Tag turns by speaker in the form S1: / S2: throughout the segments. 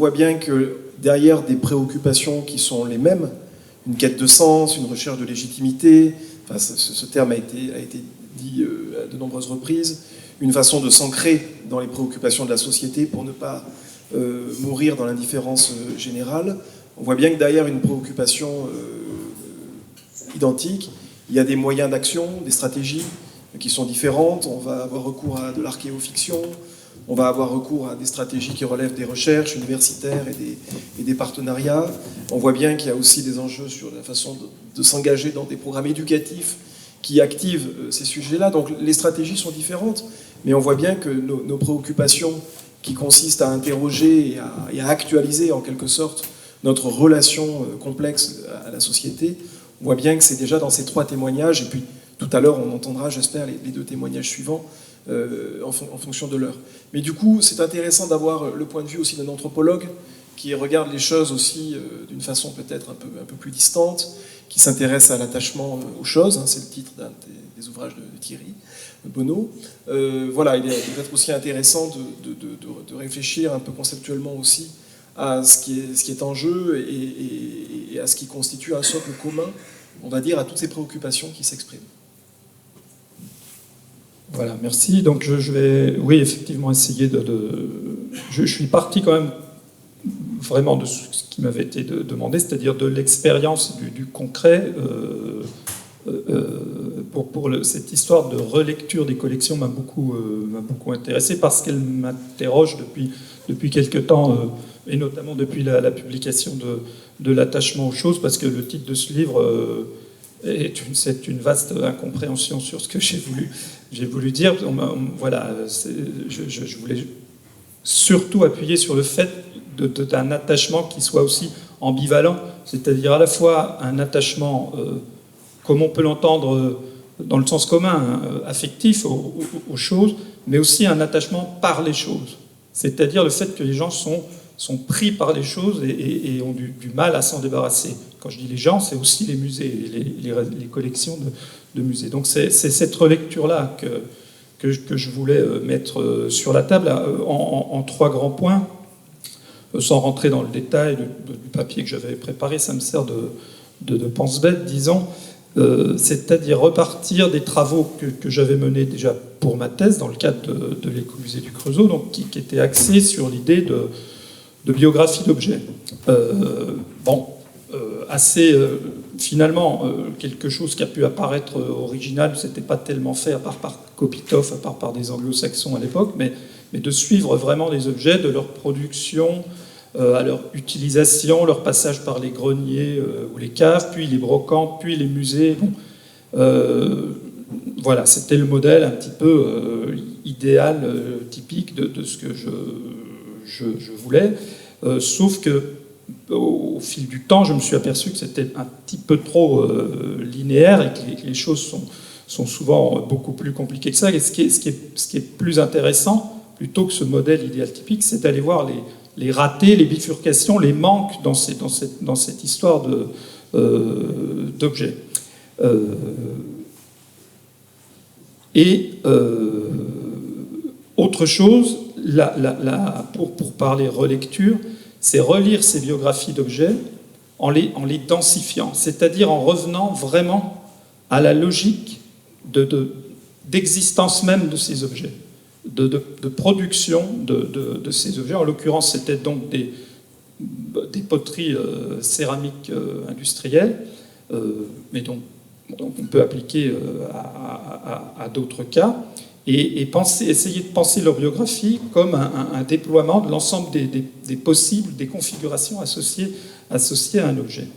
S1: voit bien que derrière des préoccupations qui sont les mêmes, une quête de sens, une recherche de légitimité, enfin, ce terme a été dit à de nombreuses reprises, une façon de s'ancrer dans les préoccupations de la société pour ne pas mourir dans l'indifférence générale. On voit bien que derrière une préoccupation identique, il y a des moyens d'action, des stratégies qui sont différentes. On va avoir recours à de l'archéofiction, on va avoir recours à des stratégies qui relèvent des recherches universitaires et des partenariats. On voit bien qu'il y a aussi des enjeux sur la façon de s'engager dans des programmes éducatifs qui activent ces sujets-là. Donc les stratégies sont différentes, mais on voit bien que nos préoccupations qui consistent à interroger et à actualiser en quelque sorte notre relation complexe à la société, on voit bien que c'est déjà dans ces 3 témoignages, et puis tout à l'heure on entendra, j'espère, les 2 témoignages suivants en fonction de l'heure. Mais du coup, c'est intéressant d'avoir le point de vue aussi d'un anthropologue qui regarde les choses aussi d'une façon peut-être un peu plus distante, qui s'intéresse à l'attachement aux choses, hein, c'est le titre d'un des ouvrages de Thierry Bonneau. Voilà, il est peut-être aussi intéressant de réfléchir un peu conceptuellement aussi à ce qui est en jeu et à ce qui constitue un socle commun, on va dire, à toutes ces préoccupations qui s'expriment.
S2: Voilà, merci. Donc je vais, oui, effectivement, essayer je suis parti quand même vraiment de ce qui m'avait été demandé, c'est-à-dire de l'expérience du concret. Cette histoire de relecture des collections m'a beaucoup intéressé parce qu'elle m'interroge depuis quelque temps, et notamment depuis la publication de l'attachement aux choses, parce que le titre de ce livre c'est une vaste incompréhension sur ce que j'ai voulu dire. Voilà, je voulais surtout appuyer sur le fait d'un attachement qui soit aussi ambivalent, c'est-à-dire à la fois un attachement, comme on peut l'entendre dans le sens commun, hein, affectif aux choses, mais aussi un attachement par les choses, c'est-à-dire le fait que les gens sont pris par les choses et ont du mal à s'en débarrasser. Quand je dis les gens, c'est aussi les musées, les collections de musées. Donc c'est cette relecture-là que je voulais mettre sur la table en 3 grands points, sans rentrer dans le détail du papier que j'avais préparé. Ça me sert de pense-bête, disons. C'est-à-dire repartir des travaux que j'avais menés déjà pour ma thèse dans le cadre de l'écomusée du Creusot, donc qui était axé sur l'idée de biographie d'objets. Finalement, quelque chose qui a pu apparaître original, c'était pas tellement fait, à part par Kopitov, à part par des anglo-saxons à l'époque, mais de suivre vraiment les objets, de leur production, à leur utilisation, leur passage par les greniers ou les caves, puis les brocantes, puis les musées. Voilà, c'était le modèle un petit peu idéal, typique de ce que je voulais, sauf que au fil du temps, je me suis aperçu que c'était un petit peu trop linéaire et que les choses sont souvent beaucoup plus compliquées que ça. Et ce qui est plus intéressant, plutôt que ce modèle idéal typique, c'est d'aller voir les ratés, les bifurcations, les manques dans cette histoire d'objets. Autre chose, pour parler relecture, c'est relire ces biographies d'objets en les densifiant, c'est-à-dire en revenant vraiment à la logique d'existence même de ces objets, de production de ces objets. En l'occurrence, c'était donc des poteries céramiques industrielles, mais donc on peut appliquer à d'autres cas. Et essayer de penser leur biographie comme un déploiement de l'ensemble des possibles, des configurations associées à un objet.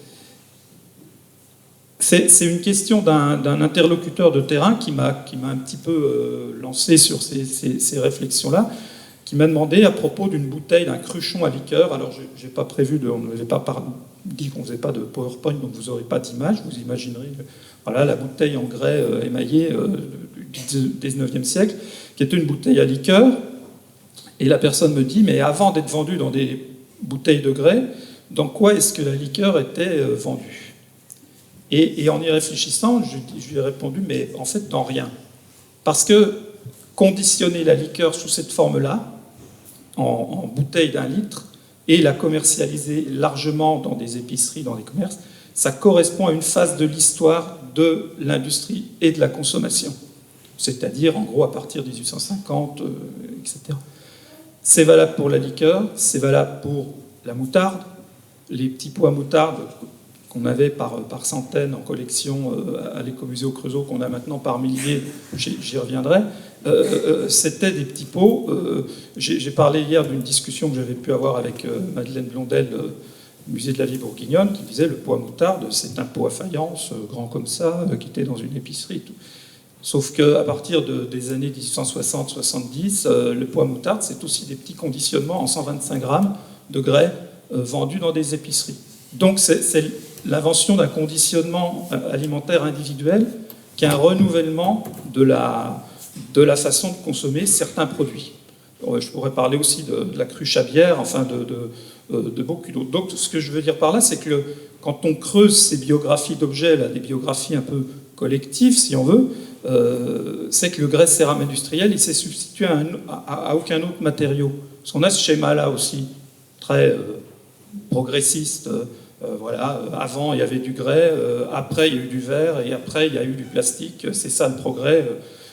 S2: C'est une question d'un interlocuteur de terrain qui m'a un petit peu lancé sur ces réflexions-là, qui m'a demandé à propos d'une bouteille, d'un cruchon à liqueur. Alors, j'ai pas prévu, on ne m'avait pas dit qu'on ne faisait pas de PowerPoint, donc vous n'aurez pas d'image, vous imaginerez voilà, la bouteille en grès émaillé du 19e siècle, qui était une bouteille à liqueur. Et la personne me dit, mais avant d'être vendue dans des bouteilles de grès, dans quoi est-ce que la liqueur était vendue ? Et en y réfléchissant, je lui ai répondu, mais en fait, dans rien. Parce que conditionner la liqueur sous cette forme-là, en bouteille d'1 litre, et la commercialiser largement dans des épiceries, dans des commerces, ça correspond à une phase de l'histoire de l'industrie et de la consommation. C'est-à-dire, en gros, à partir de 1850, etc. C'est valable pour la liqueur, c'est valable pour la moutarde, les petits pots à moutarde qu'on avait par centaines en collection à l'Écomusée au Creusot, qu'on a maintenant par milliers, j'y reviendrai. C'était des petits pots. J'ai parlé hier d'une discussion que j'avais pu avoir avec Madeleine Blondel, musée de la vie bourguignonne, qui disait le pot à moutarde, c'est un pot à faïence, grand comme ça, qui était dans une épicerie. Tout. Sauf qu'à partir des années 1860-70, le pot à moutarde, c'est aussi des petits conditionnements en 125 grammes de grès vendus dans des épiceries. Donc c'est l'invention d'un conditionnement alimentaire individuel qui est un renouvellement de la façon de consommer certains produits. Je pourrais parler aussi de la cruche à bière, enfin de beaucoup d'autres. Donc ce que je veux dire par là, c'est que quand on creuse ces biographies d'objets, là, des biographies un peu collectives, si on veut, c'est que le grès cérame industriel, il s'est substitué à aucun autre matériau. Parce qu'on a ce schéma-là aussi, très progressiste. Voilà, avant il y avait du grès, après il y a eu du verre, et après il y a eu du plastique. C'est ça le progrès.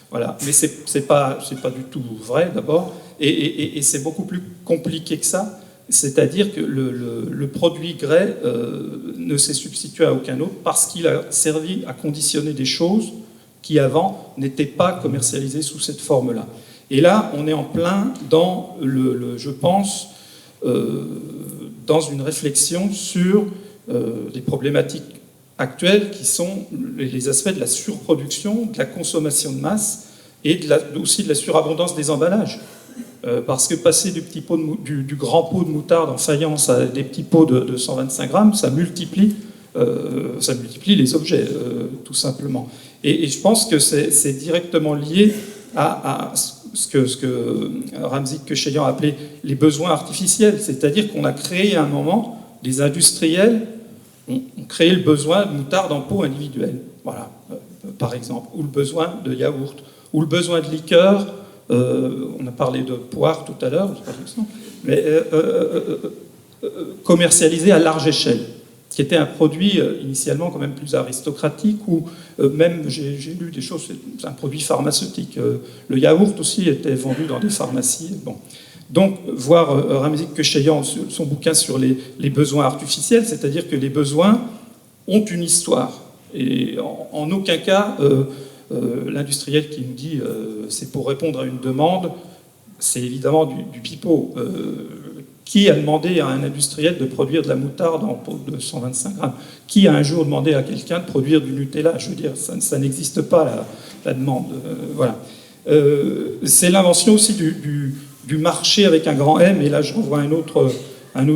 S2: Voilà. Mais c'est pas du tout vrai d'abord, et c'est beaucoup plus compliqué que ça. C'est-à-dire que le produit grès ne s'est substitué à aucun autre parce qu'il a servi à conditionner des choses qui avant n'étaient pas commercialisées sous cette forme-là. Et là, on est en plein dans je pense, dans une réflexion sur des problématiques actuelles qui sont les aspects de la surproduction, de la consommation de masse et aussi de la surabondance des emballages. Parce que passer du grand pot de moutarde en faïence à des petits pots de 125 grammes, ça multiplie les objets, tout simplement. Et je pense que c'est directement lié à ce que Ramzi Kecheyan appelait les besoins artificiels. C'est-à-dire qu'on a créé à un moment, les industriels ont créé le besoin de moutarde en pot individuel, voilà, par exemple, ou le besoin de yaourt, ou le besoin de liqueur. On a parlé de poire tout à l'heure, mais commercialisé à large échelle, qui était un produit initialement quand même plus aristocratique, ou même, j'ai lu des choses, c'est un produit pharmaceutique. Le yaourt aussi était vendu dans des pharmacies. Bon. Donc, voir Ramzi Kecheyan, son bouquin sur les besoins artificiels, c'est-à-dire que les besoins ont une histoire. Et en aucun cas, l'industriel qui nous dit c'est pour répondre à une demande, c'est évidemment du pipeau. Qui a demandé à un industriel de produire de la moutarde en pot de 125 grammes? Qui a un jour demandé à quelqu'un de produire du Nutella? Je veux dire, ça n'existe pas, la demande. Voilà. C'est l'invention aussi du marché avec un grand M, et là je renvoie un autre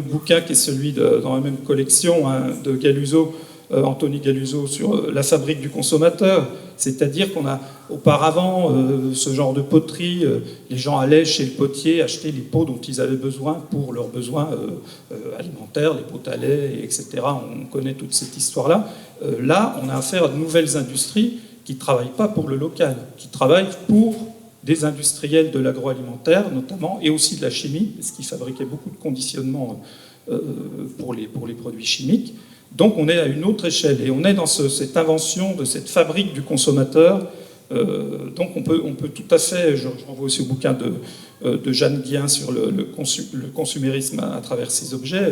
S2: bouquin qui est celui dans la même collection, hein, de Galuso, Anthony Galuso, sur la fabrique du consommateur. C'est-à-dire qu'on a auparavant ce genre de poterie, les gens allaient chez le potier acheter les pots dont ils avaient besoin pour leurs besoins alimentaires, les pots à lait, etc. On connaît toute cette histoire-là. Là, on a affaire à de nouvelles industries qui ne travaillent pas pour le local, qui travaillent pour des industriels de l'agroalimentaire notamment, et aussi de la chimie, parce qu'ils fabriquaient beaucoup de conditionnements pour les produits chimiques. Donc on est à une autre échelle, et on est dans cette invention de cette fabrique du consommateur. Donc on peut tout à fait, je renvoie aussi au bouquin de Jeanne Guien sur le consumérisme à travers ces objets,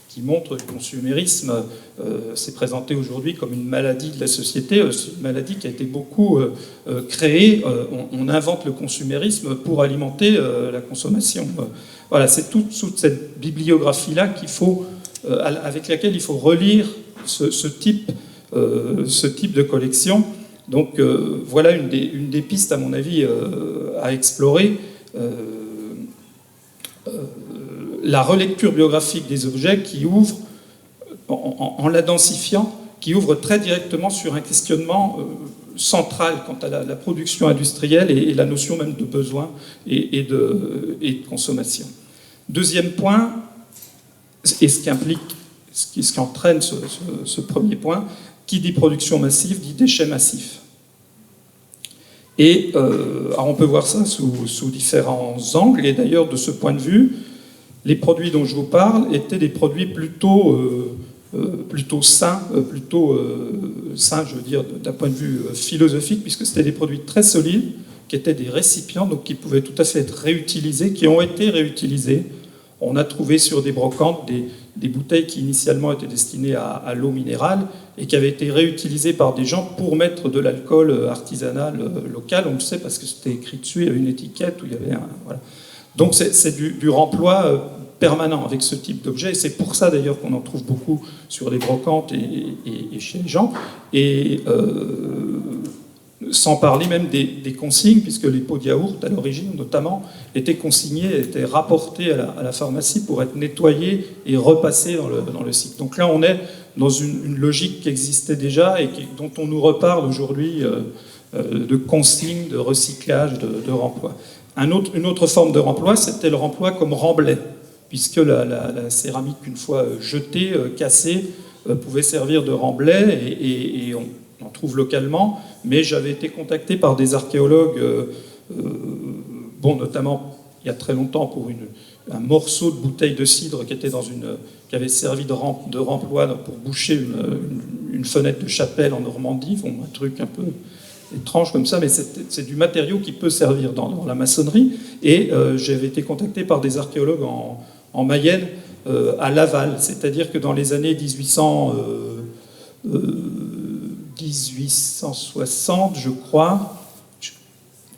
S2: qui montre que le consumérisme s'est présenté aujourd'hui comme une maladie de la société. C'est une maladie qui a été beaucoup créée. On invente le consumérisme pour alimenter la consommation. Voilà, c'est toute cette bibliographie-là avec laquelle il faut relire ce type de collection. Donc voilà une des pistes, à mon avis, à explorer. La relecture biographique des objets qui ouvre, en la densifiant, qui ouvre très directement sur un questionnement central quant à la production industrielle et la notion même de besoin et de consommation. Deuxième point, et ce qui entraîne ce premier point, qui dit production massive dit déchets massifs. Et alors on peut voir ça sous différents angles, et d'ailleurs de ce point de vue, les produits dont je vous parle étaient des produits plutôt sains, sains, je veux dire, d'un point de vue philosophique, puisque c'était des produits très solides, qui étaient des récipients, donc qui pouvaient tout à fait être réutilisés, qui ont été réutilisés. On a trouvé sur des brocantes des bouteilles qui initialement étaient destinées à l'eau minérale et qui avaient été réutilisées par des gens pour mettre de l'alcool artisanal local. On le sait parce que c'était écrit dessus, il y avait une étiquette où il y avait un... Voilà. Donc c'est du remploi permanent avec ce type d'objet. Et c'est pour ça d'ailleurs qu'on en trouve beaucoup sur les brocantes et chez les gens. Et sans parler même des consignes, puisque les pots de yaourt, à l'origine notamment, étaient consignés, étaient rapportés à la pharmacie pour être nettoyés et repassés dans le cycle. Donc là, on est dans une logique qui existait déjà et dont on nous reparle aujourd'hui de consignes, de recyclage, de remploi. Une autre forme de remploi, c'était le remploi comme remblai, puisque la céramique, une fois jetée, cassée, pouvait servir de remblai et on en trouve localement, mais j'avais été contacté par des archéologues, notamment il y a très longtemps pour un morceau de bouteille de cidre qui avait servi de remploi pour boucher une fenêtre de chapelle en Normandie, un truc un peu étrange comme ça, mais c'est du matériau qui peut servir dans la maçonnerie. Et j'avais été contacté par des archéologues en Mayenne, à Laval, c'est-à-dire que dans les années 1860, je crois,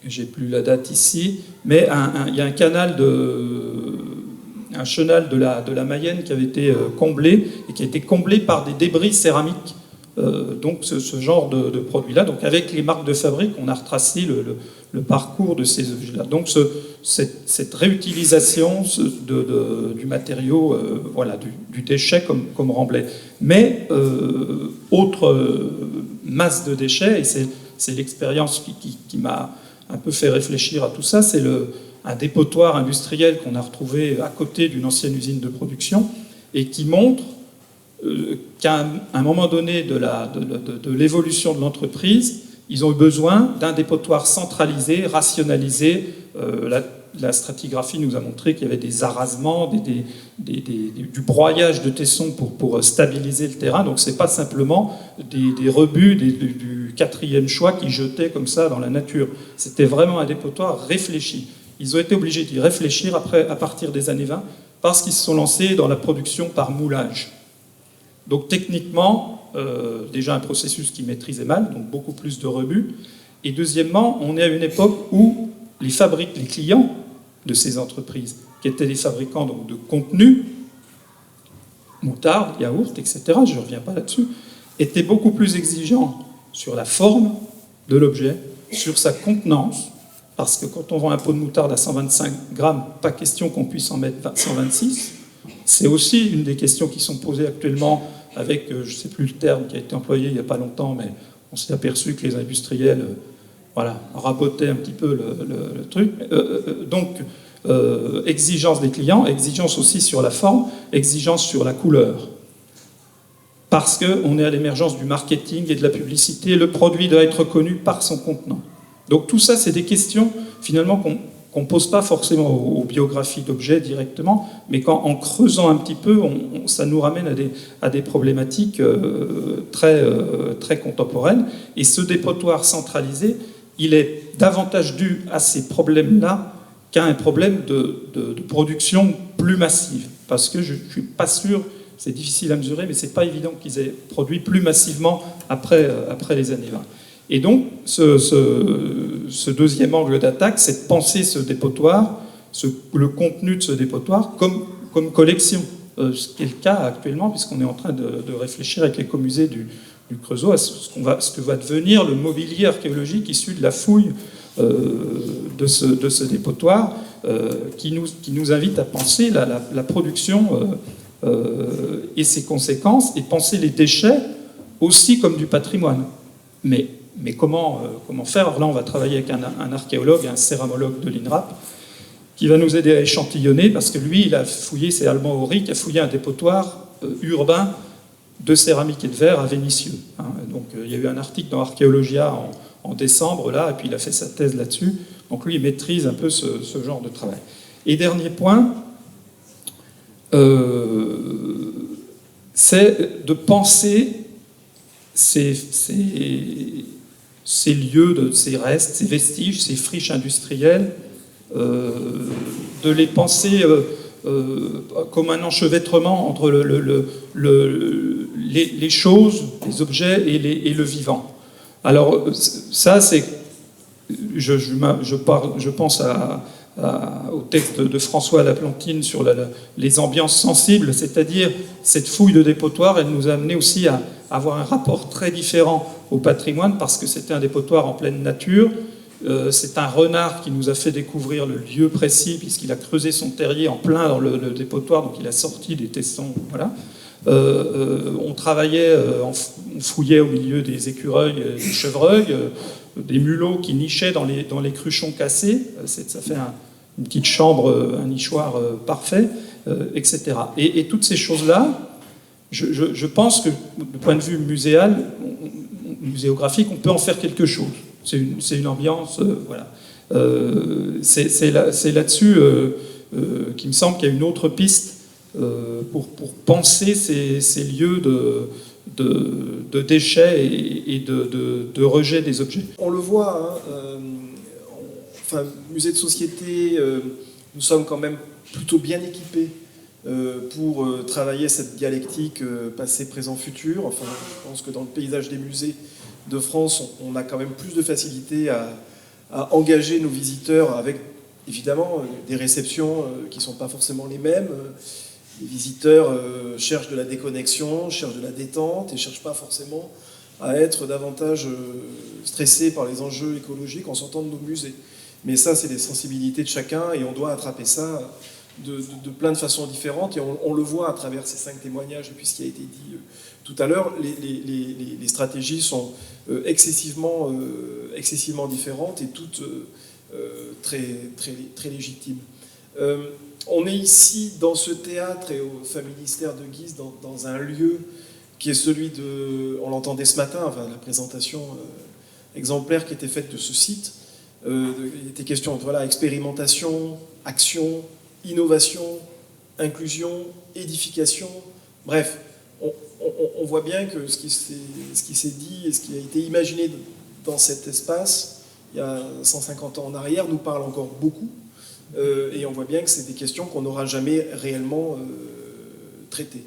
S2: j'ai plus la date ici, mais il y a un chenal de la Mayenne qui avait été comblé, et qui a été comblé par des débris céramiques, donc ce genre de produits-là. Donc avec les marques de fabrique, on a retracé le parcours de ces objets-là. Donc cette réutilisation du matériau, du déchet comme remblai. Mais autre masse de déchets, et c'est l'expérience qui m'a un peu fait réfléchir à tout ça, c'est un dépotoir industriel qu'on a retrouvé à côté d'une ancienne usine de production et qui montre qu'à un moment donné de l'évolution de l'entreprise, ils ont eu besoin d'un dépotoir centralisé, rationalisé. La stratigraphie nous a montré qu'il y avait des arasements, du broyage de tessons pour stabiliser le terrain. Donc ce n'est pas simplement des rebuts du quatrième choix qui jetaient comme ça dans la nature. C'était vraiment un dépotoir réfléchi. Ils ont été obligés d'y réfléchir à partir des années 20 parce qu'ils se sont lancés dans la production par moulage. Donc techniquement, déjà un processus qu'ils maîtrisaient mal, donc beaucoup plus de rebuts. Et deuxièmement, on est à une époque où les clients de ces entreprises, qui étaient des fabricants donc, de contenu, moutarde, yaourt, etc., je ne reviens pas là-dessus, étaient beaucoup plus exigeants sur la forme de l'objet, sur sa contenance, parce que quand on vend un pot de moutarde à 125 grammes, pas question qu'on puisse en mettre 126. C'est aussi une des questions qui sont posées actuellement avec, je ne sais plus le terme qui a été employé il n'y a pas longtemps, mais on s'est aperçu que les industriels rabotaient un petit peu le truc. Donc, exigence des clients, exigence aussi sur la forme, exigence sur la couleur. Parce qu'on est à l'émergence du marketing et de la publicité, le produit doit être connu par son contenant. Donc tout ça, c'est des questions, finalement, qu'on ne pose pas forcément aux biographies d'objets directement, mais en creusant un petit peu, ça nous ramène à des problématiques très contemporaines. Et ce dépotoir centralisé, il est davantage dû à ces problèmes-là qu'à un problème de production plus massive. Parce que je ne suis pas sûr, c'est difficile à mesurer, mais ce n'est pas évident qu'ils aient produit plus massivement après les années 20. Et donc, ce deuxième angle d'attaque, c'est de penser ce dépotoir, le contenu de ce dépotoir, comme collection. Ce qui est le cas actuellement, puisqu'on est en train de réfléchir avec l'écomusée du Creusot à ce que va devenir le mobilier archéologique issu de la fouille de ce dépotoir, qui nous invite à penser la production et ses conséquences, et penser les déchets aussi comme du patrimoine. Mais comment faire? Alors là, on va travailler avec un archéologue, un céramologue de l'INRAP, qui va nous aider à échantillonner, parce que lui, il a fouillé, c'est Alban Horry, qui a fouillé un dépotoir urbain de céramique et de verre à Vénissieux. Donc il y a eu un article dans Archéologia en décembre, là, et puis il a fait sa thèse là-dessus. Donc lui, il maîtrise un peu ce genre de travail. Et dernier point, c'est de penser ces lieux, ces restes, ces vestiges, ces friches industrielles, de les penser comme un enchevêtrement entre les choses, les objets et le vivant. Alors ça, c'est, je pense au texte de François Laplantine sur les ambiances sensibles, c'est-à-dire cette fouille de dépotoir, elle nous a amené aussi à avoir un rapport très différent au patrimoine, parce que c'était un dépotoir en pleine nature. C'est un renard qui nous a fait découvrir le lieu précis, puisqu'il a creusé son terrier en plein dans le dépotoir, donc il a sorti des tessons. Voilà. On travaillait, on fouillait au milieu des écureuils, des chevreuils, des mulots qui nichaient dans les cruchons cassés. Ça fait une petite chambre, un nichoir parfait, etc. Et toutes ces choses-là, je pense que, du point de vue muséographique, on peut en faire quelque chose. C'est une ambiance, voilà. C'est là-dessus qu'il me semble qu'il y a une autre piste pour penser ces lieux de déchets et de rejet des objets.
S1: On le voit, enfin, musée de société, nous sommes quand même plutôt bien équipés pour travailler cette dialectique passé, présent, futur. Enfin, je pense que dans le paysage des musées de France, on a quand même plus de facilité à engager nos visiteurs avec, évidemment, des réceptions qui ne sont pas forcément les mêmes. Les visiteurs cherchent de la déconnexion, cherchent de la détente et ne cherchent pas forcément à être davantage stressés par les enjeux écologiques en sortant de nos musées. Mais ça, c'est les sensibilités de chacun et on doit attraper ça de plein de façons différentes, et on le voit à travers ces 5 témoignages et puis ce qui a été dit tout à l'heure. Les stratégies sont excessivement différentes et toutes très légitimes. On est ici dans ce théâtre et au Familistère de Guise dans un lieu qui est celui de, on l'entendait ce matin, enfin, la présentation exemplaire qui était faite de ce site. Il était question de expérimentation, action, innovation, inclusion, édification. Bref, on voit bien que ce qui s'est dit et ce qui a été imaginé dans cet espace il y a 150 ans en arrière nous parle encore beaucoup. Et on voit bien que c'est des questions qu'on n'aura jamais réellement traitées.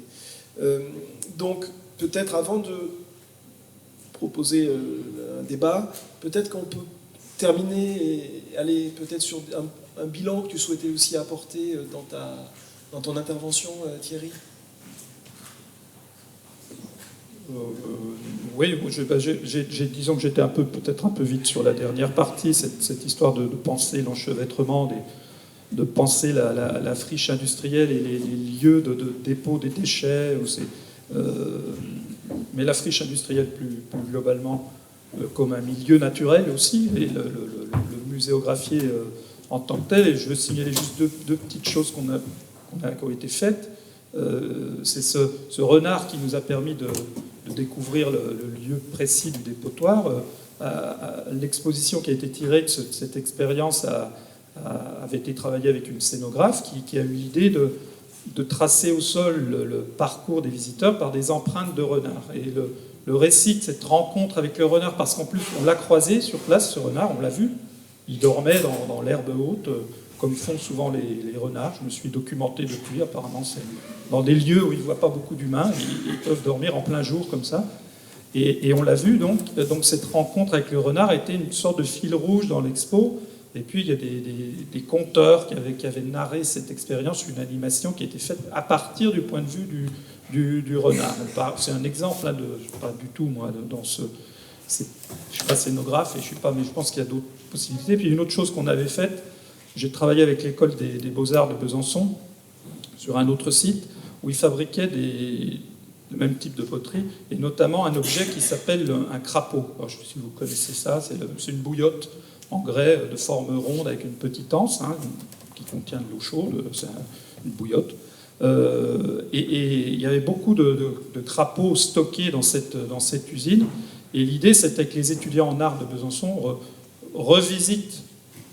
S1: Donc, peut-être avant de proposer un débat, peut-être qu'on peut terminer et aller peut-être sur un bilan que tu souhaitais aussi apporter dans ton intervention, Thierry.
S2: Oui, disons que j'étais peut-être un peu vite sur la dernière partie, cette histoire de penser l'enchevêtrement, de penser la friche industrielle et les lieux de dépôt des déchets. Mais la friche industrielle plus globalement comme un milieu naturel aussi, et le muséographier en tant que tel. Et je veux signaler juste deux petites choses qui ont été faites. C'est ce renard qui nous a permis de découvrir le lieu précis du dépotoir. L'exposition qui a été tirée de cette expérience avait été travaillée avec une scénographe qui a eu l'idée de tracer au sol le parcours des visiteurs par des empreintes de renard. Et le récit de cette rencontre avec le renard, parce qu'en plus on l'a croisé sur place, ce renard, on l'a vu, il dormait dans l'herbe haute, comme font souvent les renards. Je me suis documenté depuis, apparemment c'est dans des lieux où ils ne voient pas beaucoup d'humains, ils peuvent dormir en plein jour comme ça. Et on l'a vu, donc cette rencontre avec le renard était une sorte de fil rouge dans l'expo. Et puis il y a des conteurs qui avaient narré cette expérience, une animation qui a été faite à partir du point de vue du renard. C'est un exemple, là, je ne suis pas du tout, moi, dans ce... Je ne suis pas scénographe, mais je pense qu'il y a d'autres possibilités. Puis une autre chose qu'on avait faite, j'ai travaillé avec l'école des Beaux-Arts de Besançon, sur un autre site, où ils fabriquaient le même type de poterie, et notamment un objet qui s'appelle un crapaud. Alors, je ne sais pas si vous connaissez ça, c'est une bouillotte en grès de forme ronde avec une petite anse qui contient de l'eau chaude, c'est une bouillotte. Et il y avait beaucoup de crapauds stockés dans cette usine. Et l'idée, c'était que les étudiants en art de Besançon revisitent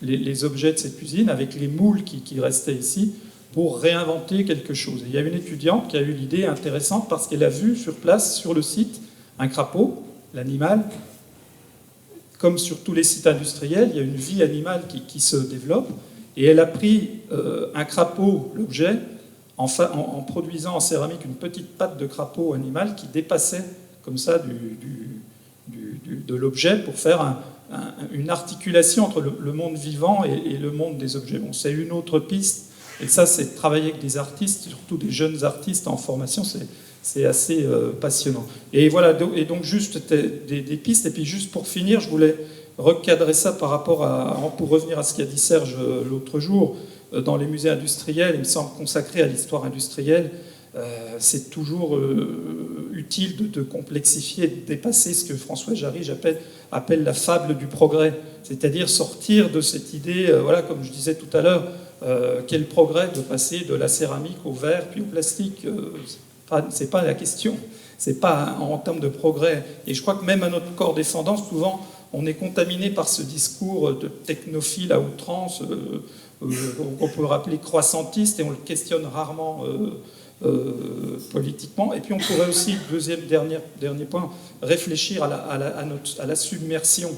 S2: les objets de cette usine avec les moules qui restaient ici pour réinventer quelque chose. Et il y a une étudiante qui a eu l'idée intéressante parce qu'elle a vu sur place, sur le site, un crapaud, l'animal. Comme sur tous les sites industriels, il y a une vie animale qui se développe. Et elle a pris un crapaud, l'objet, en produisant en céramique une petite patte de crapaud animal qui dépassait comme ça de l'objet pour faire une articulation entre le monde vivant et le monde des objets. Bon, c'est une autre piste, et ça, c'est travailler avec des artistes, surtout des jeunes artistes en formation, c'est assez passionnant. Et voilà, et donc juste des pistes, et puis juste pour finir, je voulais recadrer ça par rapport pour revenir à ce qu'a dit Serge l'autre jour, dans les musées industriels, il me semble consacré à l'histoire industrielle, c'est toujours utile de complexifier, de dépasser ce que François Jarry appelle la fable du progrès, c'est-à-dire sortir de cette idée, voilà, comme je disais tout à l'heure, quel progrès de passer de la céramique au verre puis au plastique, c'est pas la question, c'est pas en termes de progrès. Et je crois que même à notre corps défendant, souvent, on est contaminé par ce discours de technophile à outrance, qu'on peut rappeler croissantiste, et on le questionne rarement politiquement. Et puis on pourrait aussi, dernier point, réfléchir à la submersion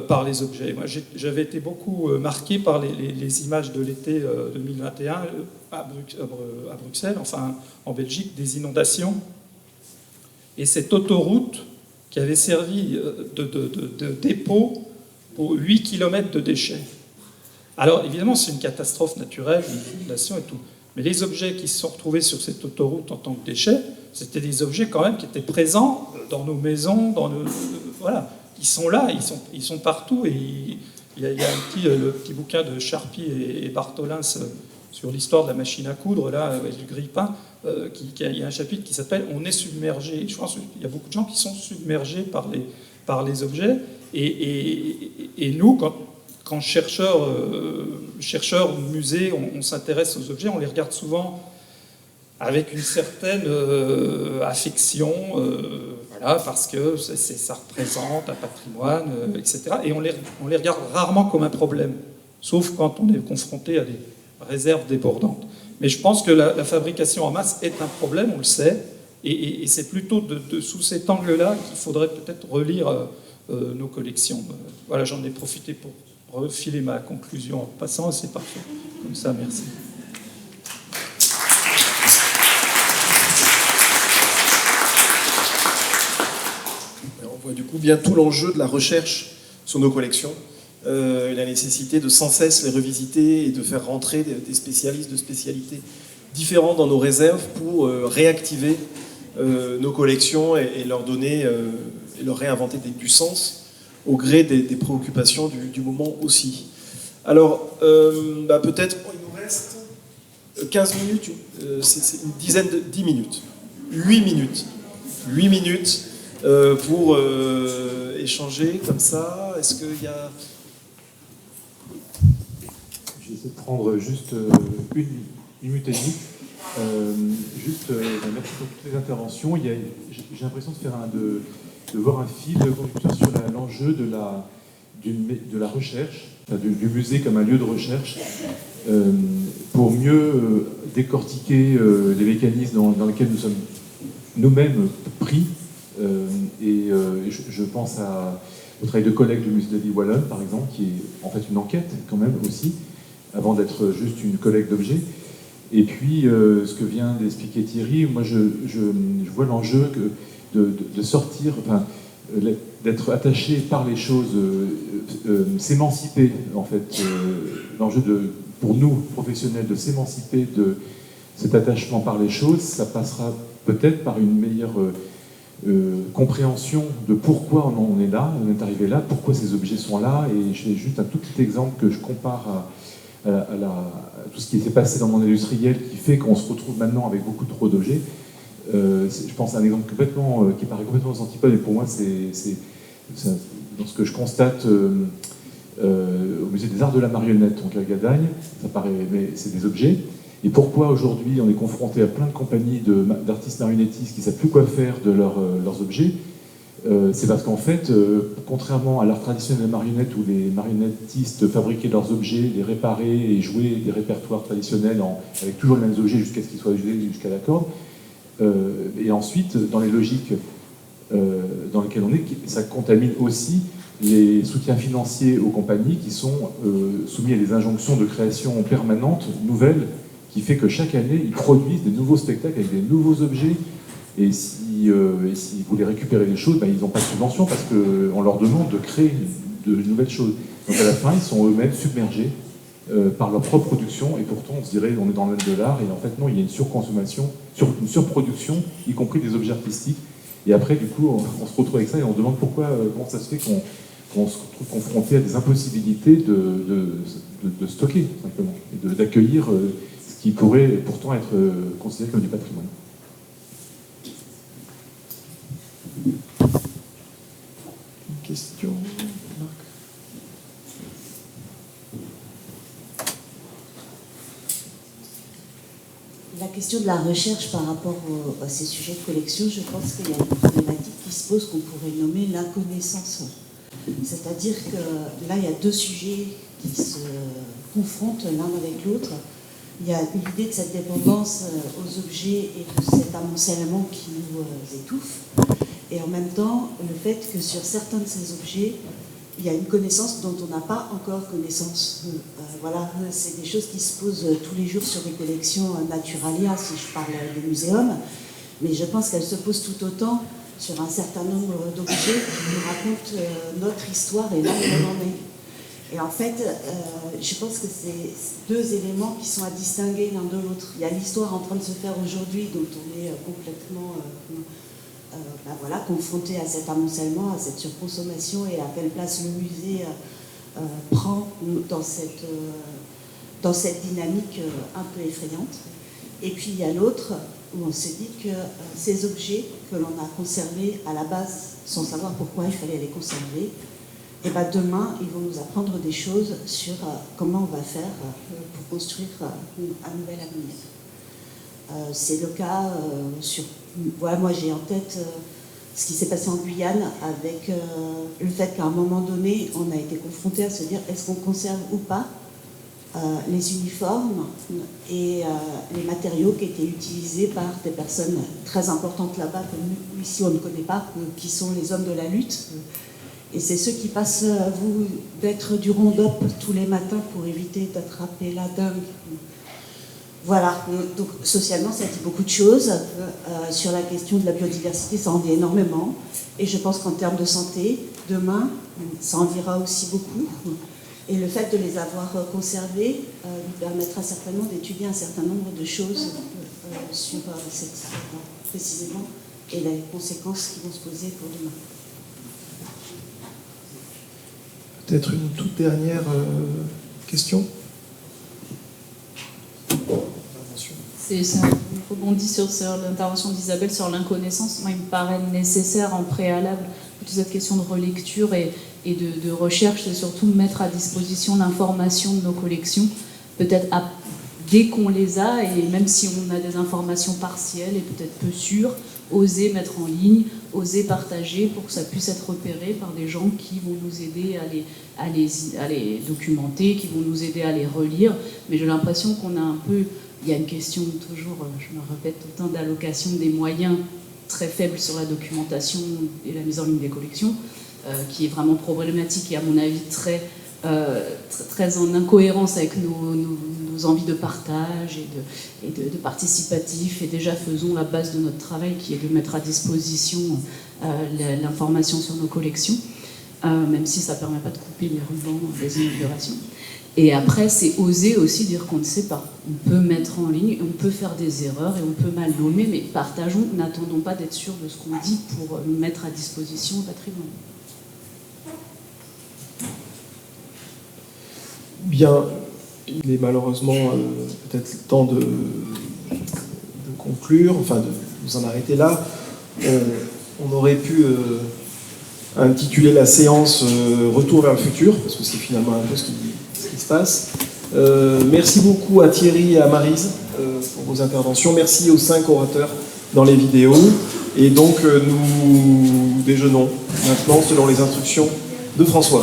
S2: par les objets. Moi, j'avais été beaucoup marqué par les images de l'été 2021 à Bruxelles, enfin en Belgique, des inondations. Et cette autoroute qui avait servi de dépôt pour 8 km de déchets. Alors évidemment, c'est une catastrophe naturelle, une inondation et tout. Mais les objets qui se sont retrouvés sur cette autoroute en tant que déchets, c'était des objets quand même qui étaient présents dans nos maisons, voilà. Ils sont là, ils sont partout. Et il y a le petit bouquin de Charpie et Bartholin sur l'histoire de la machine à coudre, là, du grille-pain, il y a un chapitre qui s'appelle « On est submergé ». Je pense qu'il y a beaucoup de gens qui sont submergés par les objets. Et nous, quand chercheurs ou musées, on s'intéresse aux objets, on les regarde souvent avec une certaine affection, voilà, parce que ça représente un patrimoine, etc. Et on les regarde rarement comme un problème, sauf quand on est confronté à des réserves débordantes. Mais je pense que la fabrication en masse est un problème, on le sait, et c'est plutôt sous cet angle-là qu'il faudrait peut-être relire nos collections. Voilà, j'en ai profité pour refiler ma conclusion en passant, et c'est parfait. Comme ça, merci.
S1: On voit du coup bien tout l'enjeu de la recherche sur nos collections, la nécessité de sans cesse les revisiter et de faire rentrer des spécialistes de spécialités différents dans nos réserves pour réactiver nos collections et leur donner et leur réinventer du sens au gré des préoccupations du moment aussi. Alors, peut-être, il nous reste 15 minutes, c'est une dizaine 10 minutes, 8 minutes. 8 minutes pour échanger comme ça. Est-ce qu'il y a...
S3: Je vais essayer de prendre juste une minute et demie. Merci pour toutes les interventions. J'ai l'impression de voir un fil conducteur sur l'enjeu de la recherche, du musée comme un lieu de recherche, pour mieux décortiquer les mécanismes dans lesquels nous sommes nous-mêmes pris. Je pense au travail de collègues du musée de la vie wallonne, par exemple, qui est en fait une enquête quand même aussi, avant d'être juste une collecte d'objets. Et puis, ce que vient d'expliquer Thierry, moi je vois l'enjeu de sortir, enfin, d'être attaché par les choses, s'émanciper, en fait, l'enjeu pour nous, professionnels, de s'émanciper de cet attachement par les choses, ça passera peut-être par une meilleure compréhension de pourquoi on est là, on est arrivé là, pourquoi ces objets sont là. Et j'ai juste un tout petit exemple que je compare à tout ce qui s'est passé dans le monde industriel, qui fait qu'on se retrouve maintenant avec beaucoup trop d'objets. Je pense à un exemple qui paraît complètement aux antipodes, et pour moi, c'est dans ce que je constate au musée des Arts de la Marionnette, donc à Gadagne, ça paraît, mais c'est des objets. Et pourquoi aujourd'hui on est confronté à plein de compagnies d'artistes marionnettistes qui ne savent plus quoi faire de leurs objets, c'est parce qu'en fait, contrairement à l'art traditionnel des marionnettes où les marionnettistes fabriquaient leurs objets, les réparaient et jouaient des répertoires traditionnels avec toujours les mêmes objets jusqu'à ce qu'ils soient joués jusqu'à la corde, et ensuite, dans les logiques dans lesquelles on est, ça contamine aussi les soutiens financiers aux compagnies qui sont soumis à des injonctions de création permanentes, nouvelles, qui fait que chaque année, ils produisent des nouveaux spectacles avec des nouveaux objets. Et si vous voulez récupérer les choses, ben, ils n'ont pas de subvention parce qu'on leur demande de créer de nouvelles choses. Donc à la fin, ils sont eux-mêmes submergés par leur propre production. Et pourtant, on se dirait on est dans le domaine de l'art. Et en fait, non, il y a une surconsommation, une surproduction, y compris des objets artistiques. Et après, du coup, on se retrouve avec ça et on demande comment ça se fait qu'on se retrouve confronté à des impossibilités de stocker, simplement, et d'accueillir ce qui pourrait pourtant être considéré comme du patrimoine.
S1: Une question, Marc?
S4: La question de la recherche par rapport à ces sujets de collection, je pense qu'il y a une problématique qui se pose qu'on pourrait nommer l'inconnaissance. C'est-à-dire que là, il y a deux sujets qui se confrontent l'un avec l'autre. Il y a l'idée de cette dépendance aux objets et de cet amoncellement qui nous étouffe. Et en même temps, le fait que sur certains de ces objets, il y a une connaissance dont on n'a pas encore connaissance. Voilà, c'est des choses qui se posent tous les jours sur des collections Naturalia, si je parle des muséums, mais je pense qu'elles se posent tout autant sur un certain nombre d'objets qui nous racontent notre histoire et là où on en est. Et en fait, je pense que c'est deux éléments qui sont à distinguer l'un de l'autre. Il y a l'histoire en train de se faire aujourd'hui, dont on est complètement voilà, confronté à cet amoncellement, à cette surconsommation et à quelle place le musée prend dans cette dynamique un peu effrayante. Et puis il y a l'autre où on s'est dit que ces objets que l'on a conservés à la base sans savoir pourquoi il fallait les conserver, et ben demain ils vont nous apprendre des choses sur comment on va faire pour construire un nouvel avenir. C'est le cas sur... Voilà, moi j'ai en tête ce qui s'est passé en Guyane avec le fait qu'à un moment donné, on a été confronté à se dire est-ce qu'on conserve ou pas les uniformes et les matériaux qui étaient utilisés par des personnes très importantes là-bas que nous, ici, on ne connaît pas, qui sont les hommes de la lutte. Et c'est ceux qui passent, vous, d'être du Roundup tous les matins pour éviter d'attraper la dengue. Voilà, donc socialement ça dit beaucoup de choses. Sur la question de la biodiversité, ça en dit énormément. Et je pense qu'en termes de santé, demain, ça en dira aussi beaucoup. Et le fait de les avoir conservés nous permettra certainement d'étudier un certain nombre de choses sur cette histoire précisément et les conséquences qui vont se poser pour demain.
S1: Peut-être une toute dernière question.
S5: Ça rebondit sur l'intervention d'Isabelle sur l'inconnaissance. Moi, il me paraît nécessaire en préalable, toute cette question de relecture et de recherche, c'est surtout mettre à disposition l'information de nos collections, peut-être dès qu'on les a, et même si on a des informations partielles et peut-être peu sûres, oser mettre en ligne, oser partager pour que ça puisse être repéré par des gens qui vont nous aider à les documenter, qui vont nous aider à les relire. Mais j'ai l'impression qu'on a un peu... Il y a une question toujours, je me répète tout le temps, d'allocation des moyens très faibles sur la documentation et la mise en ligne des collections, qui est vraiment problématique et à mon avis très en incohérence avec nos envies de partage et de participatif. Et déjà faisons la base de notre travail qui est de mettre à disposition l'information sur nos collections, même si ça ne permet pas de couper les rubans des inaugurations. Et après, c'est oser aussi dire qu'on ne sait pas. On peut mettre en ligne, on peut faire des erreurs et on peut mal nommer, mais partageons, n'attendons pas d'être sûrs de ce qu'on dit pour mettre à disposition le patrimoine.
S1: Bien, il est malheureusement peut-être temps de conclure, enfin de nous en arrêter là. On aurait pu intituler la séance Retour vers le futur, parce que c'est finalement un peu ce qui se passe. Merci beaucoup à Thierry et à Maryse pour vos interventions. Merci aux 5 orateurs dans les vidéos. Et donc nous déjeunons maintenant selon les instructions de François.